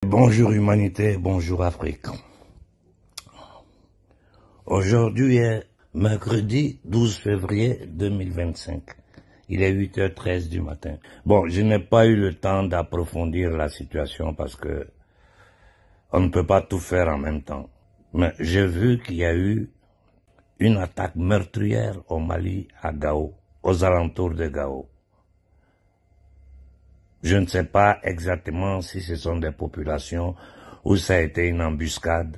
Bonjour humanité, bonjour Afrique. Aujourd'hui est mercredi 12 février 2025. Il est 8h13 du matin. Bon, je n'ai pas eu le temps d'approfondir la situation parce que on ne peut pas tout faire en même temps. Mais j'ai vu qu'il y a eu une attaque meurtrière au Mali, à Gao, aux alentours de Gao. Je ne sais pas exactement si ce sont des populations ou ça a été une embuscade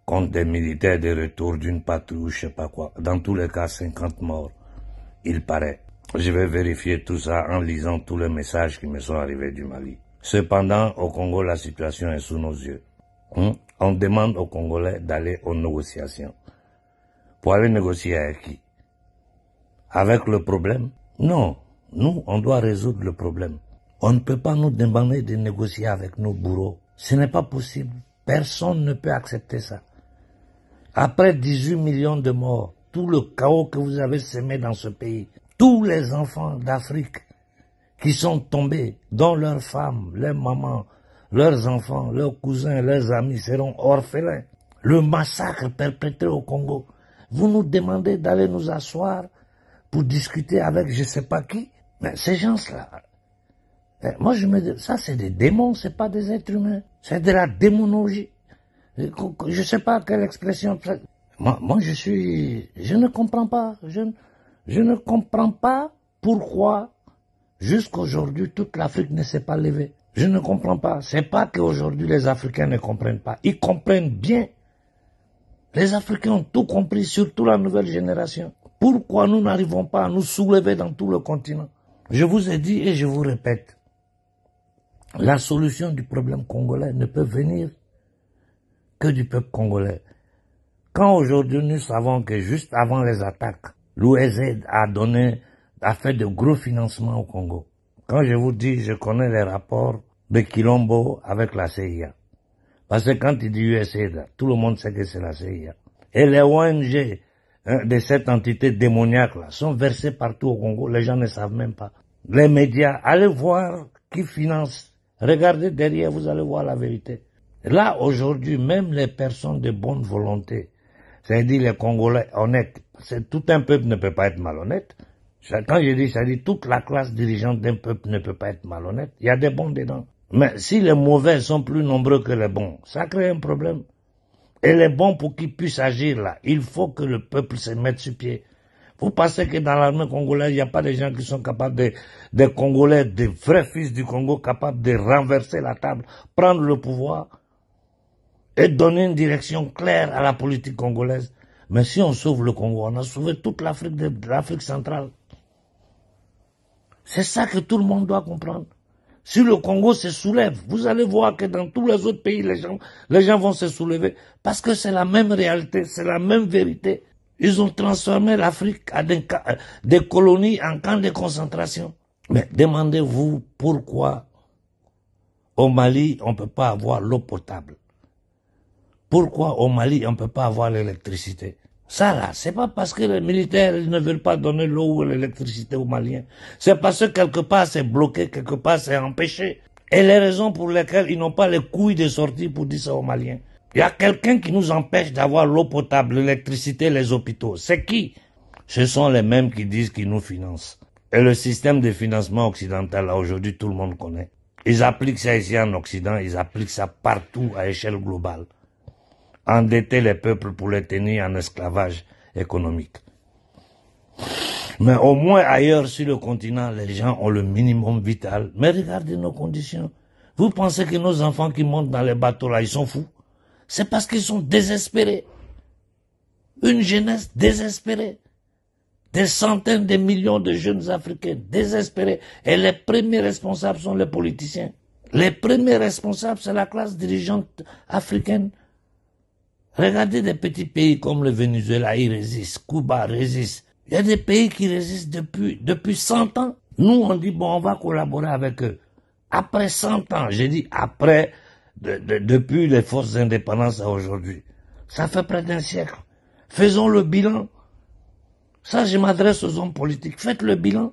contre des militaires de retour d'une patrouille, je sais pas quoi. Dans tous les cas, 50 morts, il paraît. Je vais vérifier tout ça en lisant tous les messages qui me sont arrivés du Mali. Cependant, au Congo, la situation est sous nos yeux. On demande aux Congolais d'aller aux négociations. Pour aller négocier avec qui? Avec le problème? Non, nous, on doit résoudre le problème. On ne peut pas nous demander de négocier avec nos bourreaux. Ce n'est pas possible. Personne ne peut accepter ça. Après 18 millions de morts, tout le chaos que vous avez semé dans ce pays, tous les enfants d'Afrique qui sont tombés, dont leurs femmes, leurs mamans, leurs enfants, leurs cousins, leurs amis seront orphelins. Le massacre perpétré au Congo. Vous nous demandez d'aller nous asseoir pour discuter avec je ne sais pas qui. Mais ces gens-là, moi je me dis, ça c'est des démons, c'est pas des êtres humains. C'est de la démonologie. Je ne sais pas quelle expression. Moi je ne comprends pas. Je ne comprends pas pourquoi jusqu'aujourd'hui toute l'Afrique ne s'est pas levée. Je ne comprends pas. C'est pas qu'aujourd'hui les Africains ne comprennent pas. Ils comprennent bien. Les Africains ont tout compris, surtout la nouvelle génération. Pourquoi nous n'arrivons pas à nous soulever dans tout le continent? Je vous ai dit et je vous répète, la solution du problème congolais ne peut venir que du peuple congolais. Quand aujourd'hui nous savons que juste avant les attaques, l'OEZ a fait de gros financements au Congo. Quand je vous dis, je connais les rapports de Kilombo avec la CIA. Parce que quand il dit USAID, tout le monde sait que c'est la CIA. Et les ONG de cette entité démoniaque-là sont versés partout au Congo, les gens ne savent même pas. Les médias, allez voir qui finance. Regardez derrière, vous allez voir la vérité. Là, aujourd'hui, même les personnes de bonne volonté, c'est-à-dire les Congolais honnêtes, tout un peuple ne peut pas être malhonnête. Quand je dis ça, dit toute la classe dirigeante d'un peuple ne peut pas être malhonnête. Il y a des bons dedans. Mais si les mauvais sont plus nombreux que les bons, ça crée un problème. Et les bons, pour qu'ils puissent agir là, il faut que le peuple se mette sur pied. Vous pensez que dans l'armée congolaise, il n'y a pas des gens qui sont capables des Congolais, des vrais fils du Congo, capables de renverser la table, prendre le pouvoir et donner une direction claire à la politique congolaise. Mais si on sauve le Congo, on a sauvé toute l'Afrique de l'Afrique centrale. C'est ça que tout le monde doit comprendre. Si le Congo se soulève, vous allez voir que dans tous les autres pays, les gens vont se soulever. Parce que c'est la même réalité, c'est la même vérité. Ils ont transformé l'Afrique à des colonies en camps de concentration. Mais demandez-vous pourquoi au Mali, on ne peut pas avoir l'eau potable. Pourquoi au Mali, on ne peut pas avoir l'électricité. Ça là, c'est pas parce que les militaires ne veulent pas donner l'eau ou l'électricité aux Maliens. C'est parce que quelque part c'est bloqué, quelque part c'est empêché. Et les raisons pour lesquelles ils n'ont pas les couilles de sortir pour dire ça aux Maliens. Il y a quelqu'un qui nous empêche d'avoir l'eau potable, l'électricité, les hôpitaux. C'est qui? Ce sont les mêmes qui disent qu'ils nous financent. Et le système de financement occidental, là, aujourd'hui, tout le monde connaît. Ils appliquent ça ici en Occident, ils appliquent ça partout à échelle globale. Endetter les peuples pour les tenir en esclavage économique. Mais au moins ailleurs sur le continent, les gens ont le minimum vital. Mais regardez nos conditions. Vous pensez que nos enfants qui montent dans les bateaux là, ils sont fous? C'est parce qu'ils sont désespérés. Une jeunesse désespérée. Des centaines de millions de jeunes Africains désespérés. Et les premiers responsables sont les politiciens. Les premiers responsables, c'est la classe dirigeante africaine. Regardez des petits pays comme le Venezuela, ils résistent. Cuba résiste. Il y a des pays qui résistent depuis 100 ans. Nous, on dit, bon, on va collaborer avec eux. Après 100 ans, j'ai dit après, depuis les forces d'indépendance à aujourd'hui. Ça fait près d'un siècle. Faisons le bilan. Ça, je m'adresse aux hommes politiques. Faites le bilan.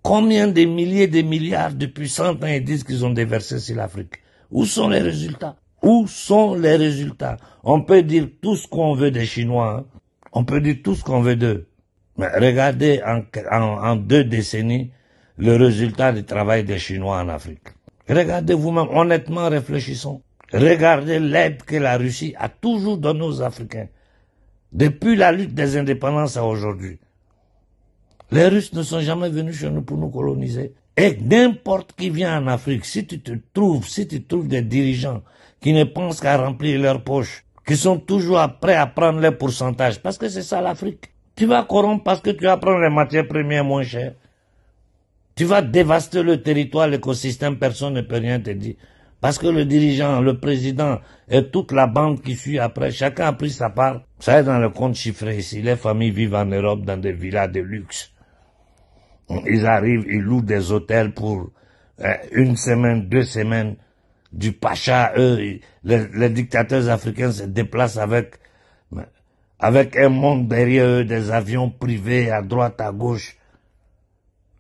Combien de milliers de milliards depuis 100 ans ils disent qu'ils ont déversé sur l'Afrique? Où sont les résultats? Où sont les résultats? On peut dire tout ce qu'on veut des Chinois, hein. On peut dire tout ce qu'on veut d'eux. Mais regardez en 2 décennies le résultat du travail des Chinois en Afrique. Regardez vous-même, honnêtement réfléchissons. Regardez l'aide que la Russie a toujours donnée aux Africains. Depuis la lutte des indépendances à aujourd'hui. Les Russes ne sont jamais venus chez nous pour nous coloniser. Et n'importe qui vient en Afrique, si tu trouves des dirigeants qui ne pensent qu'à remplir leurs poches, qui sont toujours prêts à prendre les pourcentages, parce que c'est ça l'Afrique. Tu vas corrompre parce que tu vas prendre les matières premières moins chères. Tu vas dévaster le territoire, l'écosystème, personne ne peut rien te dire. Parce que le dirigeant, le président et toute la bande qui suit après, chacun a pris sa part. Ça est dans le compte chiffré ici. Les familles vivent en Europe dans des villas de luxe. Ils arrivent, ils louent des hôtels pour 1 semaine, 2 semaines. Du pacha, eux, les dictateurs africains se déplacent avec un monde derrière eux, des avions privés à droite, à gauche.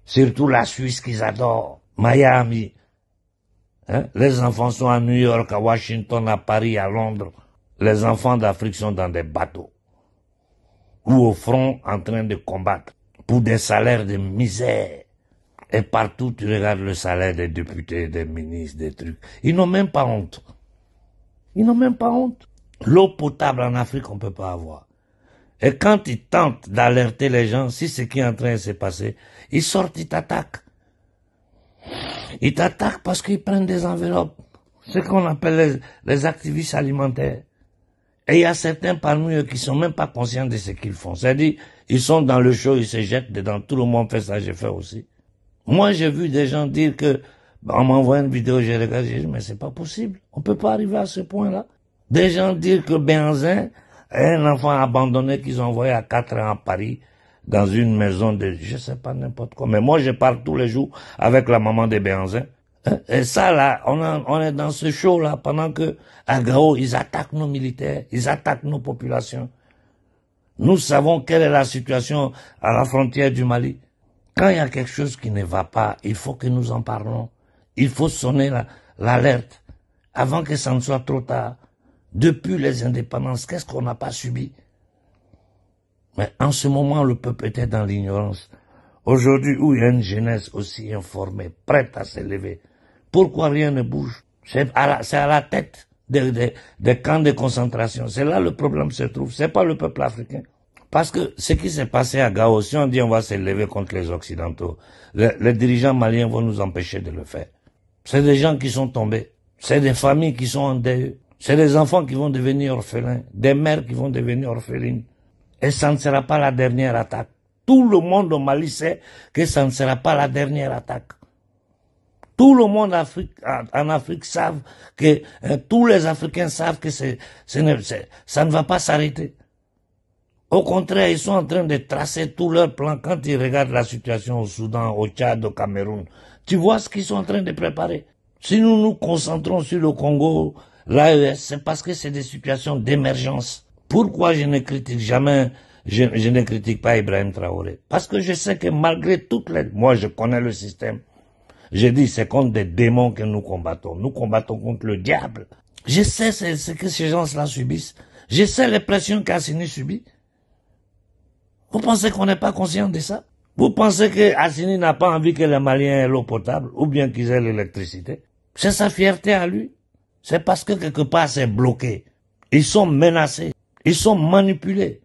Surtout la Suisse qu'ils adorent, Miami. Hein? Les enfants sont à New York, à Washington, à Paris, à Londres. Les enfants d'Afrique sont dans des bateaux. Ou au front en train de combattre pour des salaires de misère. Et partout, tu regardes le salaire des députés, des ministres, des trucs. Ils n'ont même pas honte. Ils n'ont même pas honte. L'eau potable en Afrique, on ne peut pas avoir. Et quand ils tentent d'alerter les gens, si ce qui est en train de se passer, ils sortent, ils t'attaquent. Ils t'attaquent parce qu'ils prennent des enveloppes. Ce qu'on appelle les activistes alimentaires. Et il y a certains parmi eux qui sont même pas conscients de ce qu'ils font. C'est-à-dire, ils sont dans le show, ils se jettent dedans. Tout le monde fait ça, j'ai fait aussi. Moi, j'ai vu des gens dire que, on m'envoie une vidéo, j'ai regardé, j'ai dit, mais c'est pas possible. On peut pas arriver à ce point-là. Des gens dire que Benzin est un enfant abandonné qu'ils ont envoyé à 4 ans à Paris, dans une maison de, je sais pas, n'importe quoi. Mais moi, je parle tous les jours avec la maman de Benzin. Et ça, là, on est dans ce show-là, pendant que, à Gao, ils attaquent nos militaires, ils attaquent nos populations. Nous savons quelle est la situation à la frontière du Mali. Quand il y a quelque chose qui ne va pas, il faut que nous en parlons. Il faut sonner l'alerte avant que ça ne soit trop tard. Depuis les indépendances, qu'est-ce qu'on n'a pas subi? Mais en ce moment, le peuple était dans l'ignorance. Aujourd'hui, où il y a une jeunesse aussi informée, prête à se lever, pourquoi rien ne bouge? C'est à la tête des camps de concentration. C'est là le problème se trouve. C'est pas le peuple africain. Parce que ce qui s'est passé à Gao, si on dit on va se lever contre les Occidentaux, les dirigeants maliens vont nous empêcher de le faire. C'est des gens qui sont tombés. C'est des familles qui sont en deuil. C'est des enfants qui vont devenir orphelins. Des mères qui vont devenir orphelines. Et ça ne sera pas la dernière attaque. Tout le monde au Mali sait que ça ne sera pas la dernière attaque. Tout le monde en Afrique savent que, tous les Africains savent que ça ne va pas s'arrêter. Au contraire, ils sont en train de tracer tout leur plan quand ils regardent la situation au Soudan, au Tchad, au Cameroun. Tu vois ce qu'ils sont en train de préparer. Si nous nous concentrons sur le Congo, l'AES, c'est parce que c'est des situations d'émergence. Pourquoi je ne critique jamais, je ne critique pas Ibrahim Traoré? Parce que je sais que malgré toutes les... Moi, je connais le système. Je dis, c'est contre des démons que nous combattons. Nous combattons contre le diable. Je sais ce que ces gens-là subissent. Je sais les pressions qu'Assini subit. Vous pensez qu'on n'est pas conscient de ça? Vous pensez que Assini n'a pas envie que les Maliens aient l'eau potable ou bien qu'ils aient l'électricité? C'est sa fierté à lui. C'est parce que quelque part c'est bloqué. Ils sont menacés. Ils sont manipulés.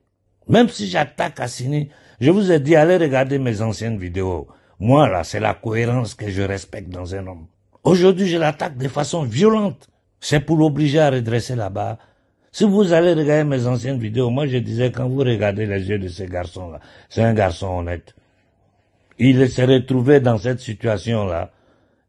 Même si j'attaque Assini, je vous ai dit, allez regarder mes anciennes vidéos. Moi, là, c'est la cohérence que je respecte dans un homme. Aujourd'hui, je l'attaque de façon violente. C'est pour l'obliger à redresser la barre. Si vous allez regarder mes anciennes vidéos, moi je disais, quand vous regardez les yeux de ce garçon-là, c'est un garçon honnête. Il s'est retrouvé dans cette situation-là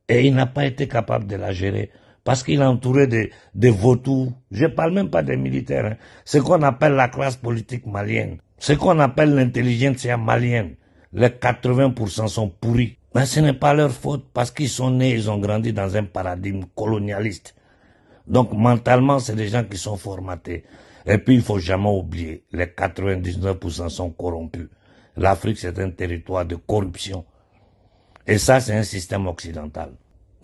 et il n'a pas été capable de la gérer parce qu'il est entouré de vautours. Je parle même pas des militaires. Hein. Ce qu'on appelle la classe politique malienne. Ce qu'on appelle l'intelligentsia malienne. Les 80% sont pourris. Mais ce n'est pas leur faute parce qu'ils sont nés, ils ont grandi dans un paradigme colonialiste. Donc mentalement, c'est des gens qui sont formatés. Et puis il faut jamais oublier, les 99% sont corrompus. L'Afrique, c'est un territoire de corruption. Et ça, c'est un système occidental.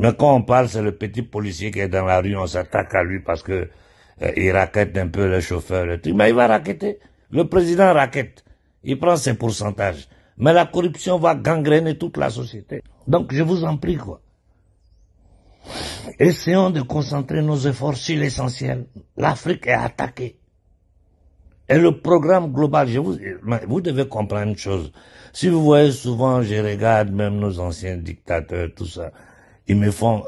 Mais quand on parle, c'est le petit policier qui est dans la rue, on s'attaque à lui parce que il raquette un peu le chauffeur, le truc. Mais il va raqueter. Le président raquette. Il prend ses pourcentages. Mais la corruption va gangréner toute la société. Donc je vous en prie, quoi. Essayons de concentrer nos efforts sur l'essentiel. L'Afrique est attaquée. Et le programme global, vous devez comprendre une chose. Si vous voyez souvent, je regarde même nos anciens dictateurs, tout ça, ils me font,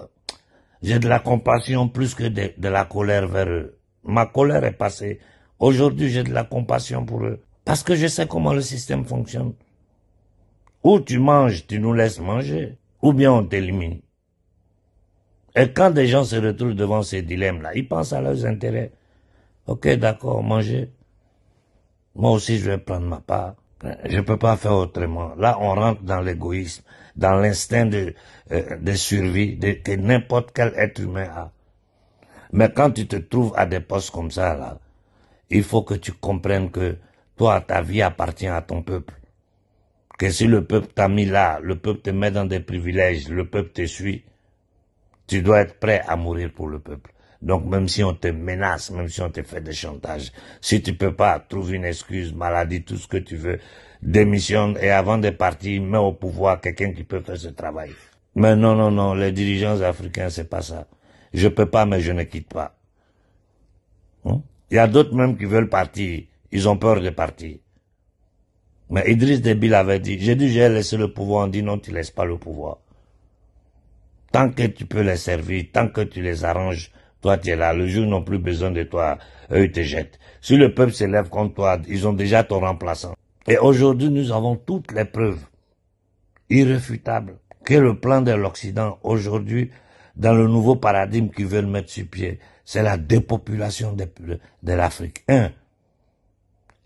j'ai de la compassion plus que de la colère vers eux. Ma colère est passée. Aujourd'hui, j'ai de la compassion pour eux. Parce que je sais comment le système fonctionne. Ou tu manges, tu nous laisses manger, ou bien on t'élimine. Et quand des gens se retrouvent devant ces dilemmes-là, ils pensent à leurs intérêts. Ok, d'accord, mangez. Moi aussi, je vais prendre ma part. Je peux pas faire autrement. Là, on rentre dans l'égoïsme, dans l'instinct de survie que n'importe quel être humain a. Mais quand tu te trouves à des postes comme ça, là, il faut que tu comprennes que toi, ta vie appartient à ton peuple. Que si le peuple t'a mis là, le peuple te met dans des privilèges, le peuple te suit, tu dois être prêt à mourir pour le peuple. Donc même si on te menace, même si on te fait des chantages, si tu peux pas, trouve une excuse, maladie, tout ce que tu veux, démissionne et avant de partir, mets au pouvoir quelqu'un qui peut faire ce travail. Mais non, non, non, les dirigeants africains, c'est pas ça. Je peux pas, mais je ne quitte pas. Il y a d'autres même qui veulent partir, ils ont peur de partir. Mais Idriss Déby avait dit, j'ai laissé le pouvoir, on dit non, tu laisses pas le pouvoir. Tant que tu peux les servir, tant que tu les arranges, toi tu es là, le jour ils n'ont plus besoin de toi, eux ils te jettent. Si le peuple s'élève contre toi, ils ont déjà ton remplaçant. Et aujourd'hui nous avons toutes les preuves irréfutables que le plan de l'Occident aujourd'hui, dans le nouveau paradigme qu'ils veulent mettre sur pied, c'est la dépopulation de l'Afrique.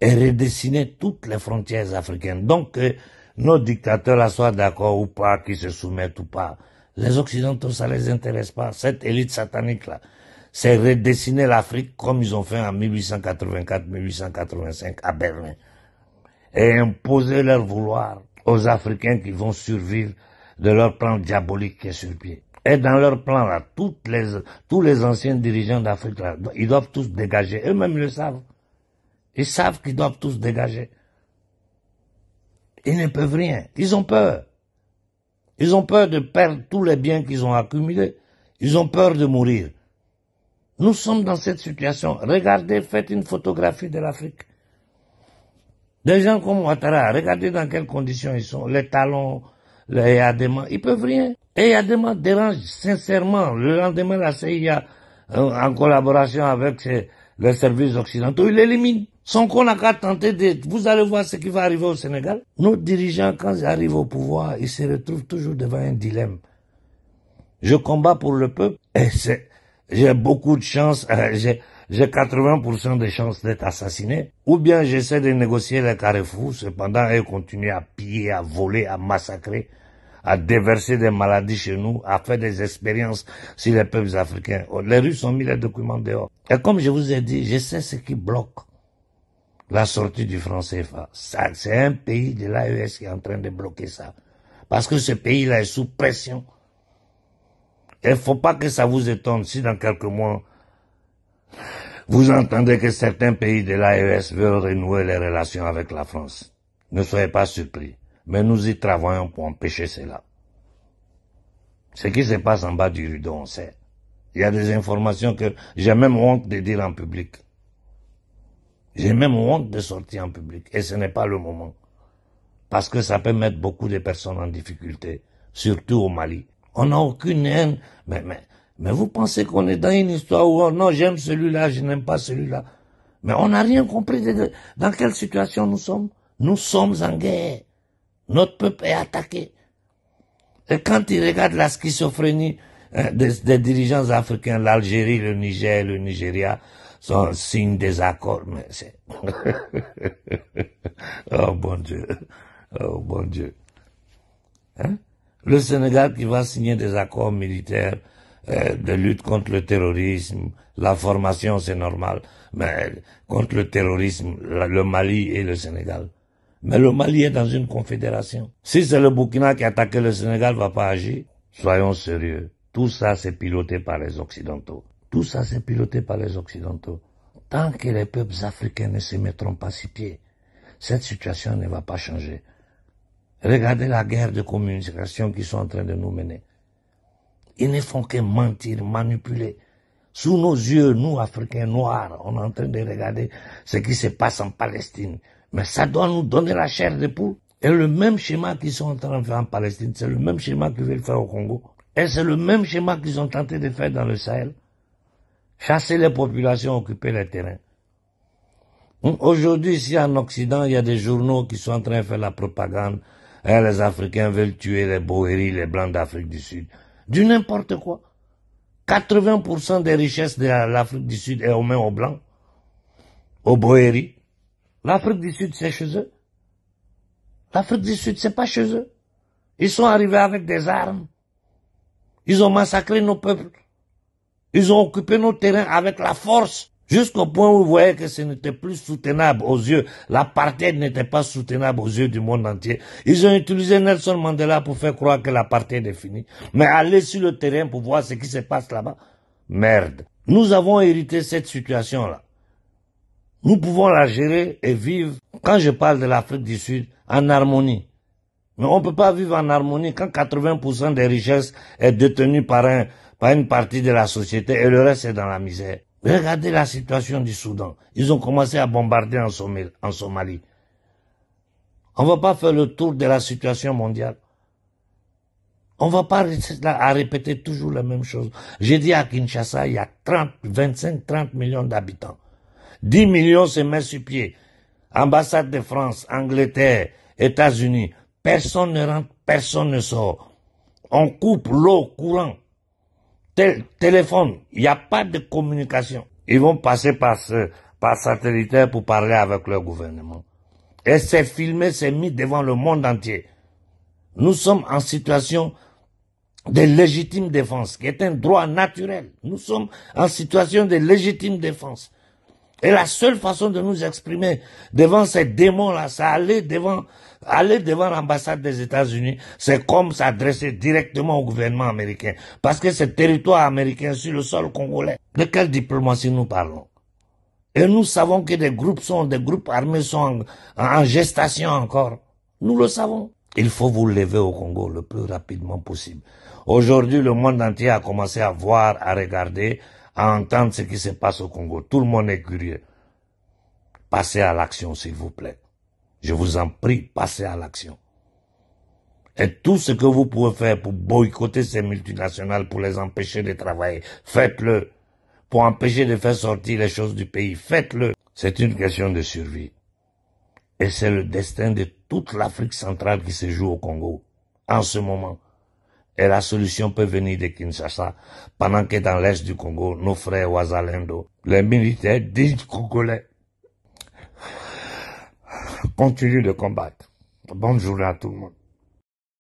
Et redessiner toutes les frontières africaines. Donc que nos dictateurs là soient d'accord ou pas, qu'ils se soumettent ou pas, les Occidentaux, ça les intéresse pas. Cette élite satanique-là, c'est redessiner l'Afrique comme ils ont fait en 1884-1885 à Berlin. Et imposer leur vouloir aux Africains qui vont survivre de leur plan diabolique qui est sur pied. Et dans leur plan, là, tous les anciens dirigeants d'Afrique, là, ils doivent tous dégager. Eux-mêmes le savent. Ils savent qu'ils doivent tous dégager. Ils ne peuvent rien. Ils ont peur. Ils ont peur de perdre tous les biens qu'ils ont accumulés. Ils ont peur de mourir. Nous sommes dans cette situation. Regardez, faites une photographie de l'Afrique. Des gens comme Ouattara, regardez dans quelles conditions ils sont. Les talons, les Yadema, ils peuvent rien. Et Yadema dérange sincèrement. Le lendemain, la CIA, en collaboration avec les services occidentaux, il l'élimine. Sonko n'a qu'à tenter de... Vous allez voir ce qui va arriver au Sénégal. Nos dirigeants, quand ils arrivent au pouvoir, ils se retrouvent toujours devant un dilemme. Je combats pour le peuple et j'ai beaucoup de chance, j'ai 80% de chances d'être assassiné. Ou bien j'essaie de négocier les carrefours, cependant ils continuent à piller, à voler, à massacrer, à déverser des maladies chez nous, à faire des expériences sur les peuples africains. Les Russes ont mis les documents dehors. Et comme je vous ai dit, je sais ce qui bloque la sortie du franc CFA. C'est un pays de l'AES qui est en train de bloquer ça. Parce que ce pays-là est sous pression. Il ne faut pas que ça vous étonne si dans quelques mois, vous entendez que certains pays de l'AES veulent renouer les relations avec la France. Ne soyez pas surpris. Mais nous y travaillons pour empêcher cela. Ce qui se passe en bas du rideau, on sait. Il y a des informations que j'ai même honte de dire en public. J'ai même honte de sortir en public. Et ce n'est pas le moment. Parce que ça peut mettre beaucoup de personnes en difficulté. Surtout au Mali. On n'a aucune haine. Mais vous pensez qu'on est dans une histoire où non, j'aime celui-là, je n'aime pas celui-là. Mais on n'a rien compris dans quelle situation nous sommes. Nous sommes en guerre. Notre peuple est attaqué. Et quand ils regardent la schizophrénie des dirigeants africains, l'Algérie, le Niger, le Nigeria, sont signe des accords, mais c'est... oh bon Dieu, oh bon Dieu. Hein? Le Sénégal qui va signer des accords militaires de lutte contre le terrorisme, la formation c'est normal, mais contre le terrorisme, le Mali et le Sénégal. Mais le Mali est dans une confédération. Si c'est le Burkina qui a attaqué le Sénégal, va pas agir. Soyons sérieux. Tout ça, c'est piloté par les Occidentaux. Tout ça, c'est piloté par les Occidentaux. Tant que les peuples africains ne se mettront pas sur pied, cette situation ne va pas changer. Regardez la guerre de communication qu'ils sont en train de nous mener. Ils ne font que mentir, manipuler. Sous nos yeux, nous, Africains noirs, on est en train de regarder ce qui se passe en Palestine. Mais ça doit nous donner la chair de poule. Et le même schéma qu'ils sont en train de faire en Palestine, c'est le même schéma qu'ils veulent faire au Congo. Et c'est le même schéma qu'ils ont tenté de faire dans le Sahel. Chasser les populations, occuper les terrains. Aujourd'hui, ici en Occident, il y a des journaux qui sont en train de faire la propagande. Et les Africains veulent tuer les Boéris, les Blancs d'Afrique du Sud. Du n'importe quoi. 80% des richesses de l'Afrique du Sud est aux mains aux Blancs, aux Boéris. L'Afrique du Sud, c'est chez eux. L'Afrique du Sud, c'est pas chez eux. Ils sont arrivés avec des armes. Ils ont massacré nos peuples. Ils ont occupé nos terrains avec la force. Jusqu'au point où vous voyez que ce n'était plus soutenable aux yeux. L'apartheid n'était pas soutenable aux yeux du monde entier. Ils ont utilisé Nelson Mandela pour faire croire que l'apartheid est fini. Mais aller sur le terrain pour voir ce qui se passe là-bas, merde. Nous avons hérité cette situation-là. Nous pouvons la gérer et vivre, quand je parle de l'Afrique du Sud, en harmonie. Mais on ne peut pas vivre en harmonie quand 80% des richesses est détenues par une partie de la société et le reste est dans la misère. Regardez la situation du Soudan. Ils ont commencé à bombarder en Somalie. On ne va pas faire le tour de la situation mondiale. On ne va pas rester là à répéter toujours la même chose. J'ai dit à Kinshasa, il y a 25-30 millions d'habitants. 10 millions se mettent sur pied. Ambassade de France, Angleterre, États-Unis. Personne ne rentre, personne ne sort. On coupe l'eau, courant. Téléphone, il n'y a pas de communication. Ils vont passer par satellitaire pour parler avec leur gouvernement. Et c'est filmé, c'est mis devant le monde entier. Nous sommes en situation de légitime défense, qui est un droit naturel. Nous sommes en situation de légitime défense. Et la seule façon de nous exprimer devant ces démons-là, c'est aller devant l'ambassade des États-Unis, c'est comme s'adresser directement au gouvernement américain. Parce que c'est territoire américain sur le sol congolais. De quelle diplomatie nous parlons? Et nous savons que des groupes armés sont en gestation encore. Nous le savons. Il faut vous lever au Congo le plus rapidement possible. Aujourd'hui, le monde entier a commencé à voir, à regarder, à entendre ce qui se passe au Congo. Tout le monde est curieux. Passez à l'action, s'il vous plaît. Je vous en prie, passez à l'action. Et tout ce que vous pouvez faire pour boycotter ces multinationales, pour les empêcher de travailler, faites-le. Pour empêcher de faire sortir les choses du pays, faites-le. C'est une question de survie. Et c'est le destin de toute l'Afrique centrale qui se joue au Congo, en ce moment. Et la solution peut venir de Kinshasa, pendant que dans l'est du Congo, nos frères Ouazalendo, les militaires dignes congolais, continuent de combattre. Bonne journée à tout le monde.